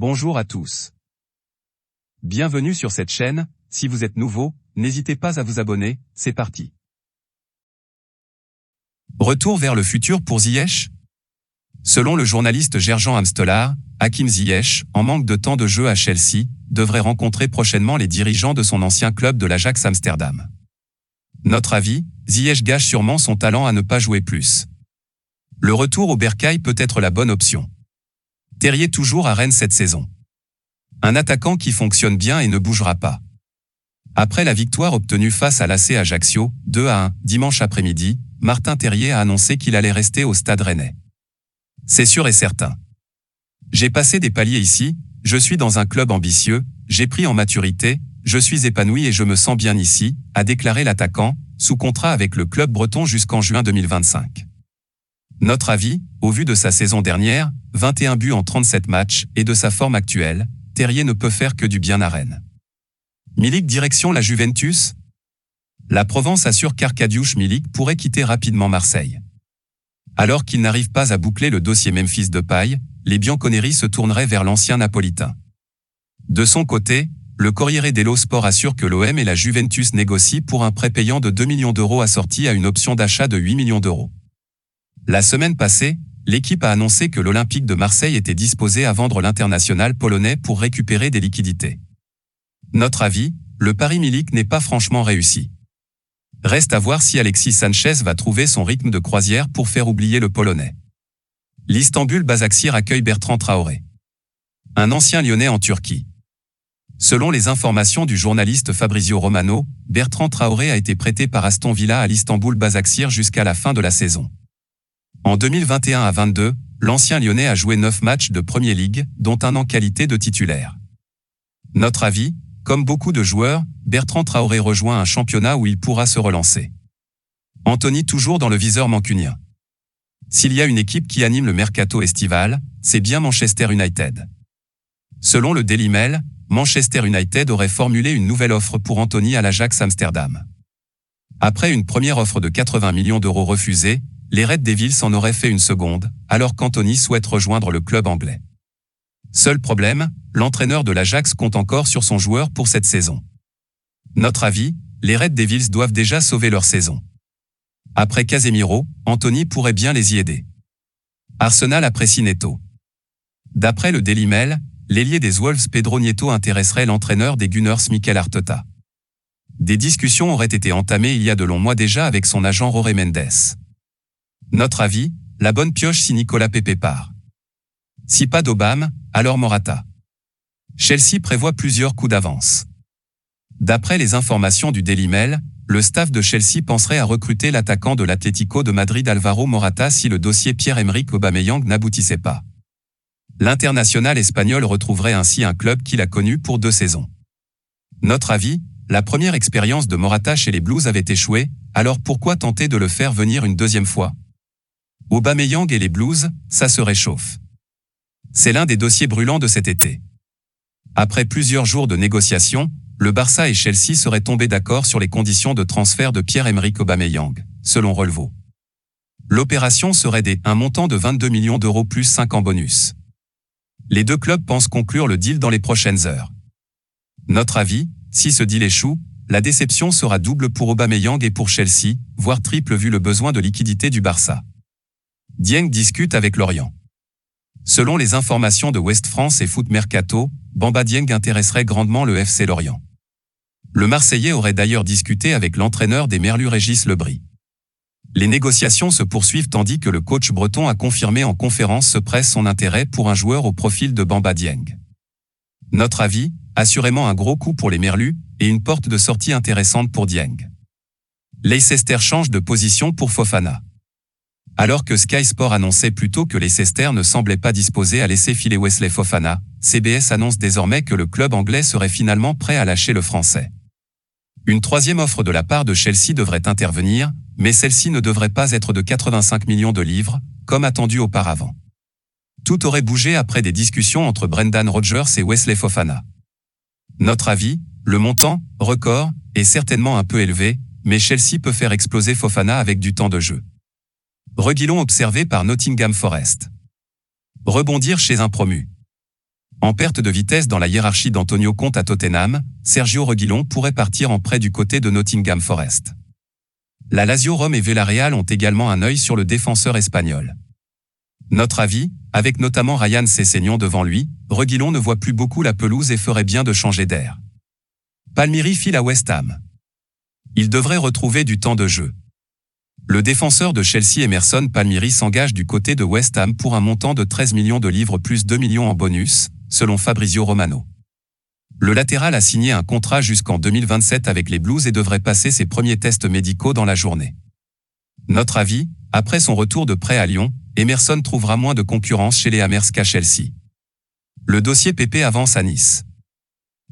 Bonjour à tous. Bienvenue sur cette chaîne, si vous êtes nouveau, n'hésitez pas à vous abonner, c'est parti. Retour vers le futur pour Ziyech ? Selon le journaliste Gerjan Amstelar, Hakim Ziyech, en manque de temps de jeu à Chelsea, devrait rencontrer prochainement les dirigeants de son ancien club de l'Ajax Amsterdam. Notre avis, Ziyech gâche sûrement son talent à ne pas jouer plus. Le retour au Bercail peut être la bonne option. Terrier toujours à Rennes cette saison. Un attaquant qui fonctionne bien et ne bougera pas. Après la victoire obtenue face à l'AC Ajaccio, 2-1, dimanche après-midi, Martin Terrier a annoncé qu'il allait rester au Stade Rennais. C'est sûr et certain. J'ai passé des paliers ici, je suis dans un club ambitieux, j'ai pris en maturité, je suis épanoui et je me sens bien ici, a déclaré l'attaquant, sous contrat avec le club breton jusqu'en juin 2025. Notre avis, au vu de sa saison dernière, 21 buts en 37 matchs, et de sa forme actuelle, Terrier ne peut faire que du bien à Rennes. Milik direction la Juventus ? La Provence assure qu'Arkadiusz Milik pourrait quitter rapidement Marseille. Alors qu'il n'arrive pas à boucler le dossier Memphis Depay, les Bianconeri se tourneraient vers l'ancien napolitain. De son côté, le Corriere dello Sport assure que l'OM et la Juventus négocient pour un prêt payant de 2 millions d'euros assorti à une option d'achat de 8 millions d'euros. La semaine passée, l'équipe a annoncé que l'Olympique de Marseille était disposé à vendre l'international polonais pour récupérer des liquidités. Notre avis, le pari Milik n'est pas franchement réussi. Reste à voir si Alexis Sanchez va trouver son rythme de croisière pour faire oublier le Polonais. L'Istanbul Basaksehir accueille Bertrand Traoré. Un ancien Lyonnais en Turquie. Selon les informations du journaliste Fabrizio Romano, Bertrand Traoré a été prêté par Aston Villa à l'Istanbul Basaksehir jusqu'à la fin de la saison. En 2021 à 22, l'ancien Lyonnais a joué 9 matchs de Premier League, dont un en qualité de titulaire. Notre avis, comme beaucoup de joueurs, Bertrand Traoré rejoint un championnat où il pourra se relancer. Anthony toujours dans le viseur mancunien. S'il y a une équipe qui anime le mercato estival, c'est bien Manchester United. Selon le Daily Mail, Manchester United aurait formulé une nouvelle offre pour Anthony à l'Ajax Amsterdam. Après une première offre de 80 millions d'euros refusée, les Red Devils en auraient fait une seconde, alors qu'Anthony souhaite rejoindre le club anglais. Seul problème, l'entraîneur de l'Ajax compte encore sur son joueur pour cette saison. Notre avis, les Red Devils doivent déjà sauver leur saison. Après Casemiro, Anthony pourrait bien les y aider. Arsenal apprécie Neto. D'après le Daily Mail, l'ailier des Wolves Pedro Neto intéresserait l'entraîneur des Gunners Mikel Arteta. Des discussions auraient été entamées il y a de longs mois déjà avec son agent Jorge Mendes. Notre avis, la bonne pioche si Nicolas Pepe part. Si pas d'Obama, alors Morata. Chelsea prévoit plusieurs coups d'avance. D'après les informations du Daily Mail, le staff de Chelsea penserait à recruter l'attaquant de l'Atlético de Madrid Alvaro Morata si le dossier Pierre-Emerick Aubameyang n'aboutissait pas. L'international espagnol retrouverait ainsi un club qu'il a connu pour 2 saisons. Notre avis, la première expérience de Morata chez les Blues avait échoué, alors pourquoi tenter de le faire venir une deuxième fois ? Aubameyang et les Blues, ça se réchauffe. C'est l'un des dossiers brûlants de cet été. Après plusieurs jours de négociations, le Barça et Chelsea seraient tombés d'accord sur les conditions de transfert de Pierre-Emerick Aubameyang, selon Relevo. L'opération serait un montant de 22 millions d'euros plus 5 en bonus. Les deux clubs pensent conclure le deal dans les prochaines heures. Notre avis, si ce deal échoue, la déception sera double pour Aubameyang et pour Chelsea, voire triple vu le besoin de liquidité du Barça. Dieng discute avec Lorient. Selon les informations de Ouest France et Foot Mercato, Bamba Dieng intéresserait grandement le FC Lorient. Le Marseillais aurait d'ailleurs discuté avec l'entraîneur des Merlus Régis Lebris. Les négociations se poursuivent tandis que le coach breton a confirmé en conférence ce presse son intérêt pour un joueur au profil de Bamba Dieng. Notre avis, assurément un gros coup pour les Merlus, et une porte de sortie intéressante pour Dieng. Leicester change de position pour Fofana. Alors que Sky Sport annonçait plutôt que Leicester ne semblait pas disposé à laisser filer Wesley Fofana, CBS annonce désormais que le club anglais serait finalement prêt à lâcher le Français. Une troisième offre de la part de Chelsea devrait intervenir, mais celle-ci ne devrait pas être de 85 millions de livres, comme attendu auparavant. Tout aurait bougé après des discussions entre Brendan Rodgers et Wesley Fofana. Notre avis, le montant, record, est certainement un peu élevé, mais Chelsea peut faire exploser Fofana avec du temps de jeu. Reguilon observé par Nottingham Forest. Rebondir chez un promu. En perte de vitesse dans la hiérarchie d'Antonio Conte à Tottenham, Sergio Reguilón pourrait partir en prêt du côté de Nottingham Forest. La Lazio Rome et Villarreal ont également un œil sur le défenseur espagnol. Notre avis, avec notamment Ryan Sessegnon devant lui, Reguilón ne voit plus beaucoup la pelouse et ferait bien de changer d'air. Palmieri file à West Ham. Il devrait retrouver du temps de jeu. Le défenseur de Chelsea Emerson Palmieri s'engage du côté de West Ham pour un montant de 13 millions de livres plus 2 millions en bonus, selon Fabrizio Romano. Le latéral a signé un contrat jusqu'en 2027 avec les Blues et devrait passer ses premiers tests médicaux dans la journée. Notre avis, après son retour de prêt à Lyon, Emerson trouvera moins de concurrence chez les Hammers qu'à Chelsea. Le dossier Pepe avance à Nice.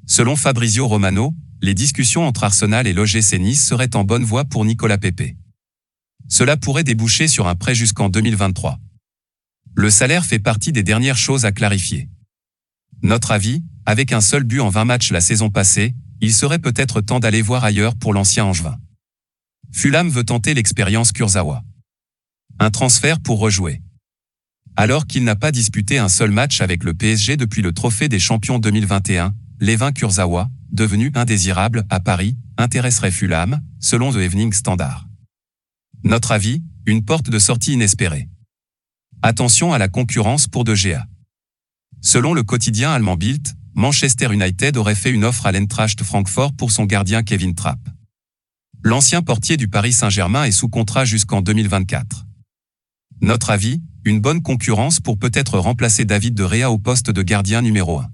Selon Fabrizio Romano, les discussions entre Arsenal et l'OGC Nice seraient en bonne voie pour Nicolas Pepe. Cela pourrait déboucher sur un prêt jusqu'en 2023. Le salaire fait partie des dernières choses à clarifier. Notre avis, avec un seul but en 20 matchs la saison passée, il serait peut-être temps d'aller voir ailleurs pour l'ancien Angevin. Fulham veut tenter l'expérience Kurzawa. Un transfert pour rejouer. Alors qu'il n'a pas disputé un seul match avec le PSG depuis le Trophée des Champions 2021, Layvin Kurzawa, devenu indésirable à Paris, intéresserait Fulham, selon The Evening Standard. Notre avis, une porte de sortie inespérée. Attention à la concurrence pour De Gea. Selon le quotidien allemand Bild, Manchester United aurait fait une offre à l'Eintracht Francfort pour son gardien Kevin Trapp. L'ancien portier du Paris Saint-Germain est sous contrat jusqu'en 2024. Notre avis, une bonne concurrence pour peut-être remplacer David De Gea au poste de gardien numéro 1.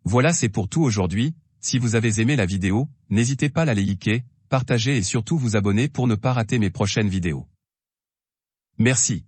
Voilà, c'est pour tout aujourd'hui. Si vous avez aimé la vidéo, n'hésitez pas à la liker, partager et surtout vous abonner pour ne pas rater mes prochaines vidéos. Merci.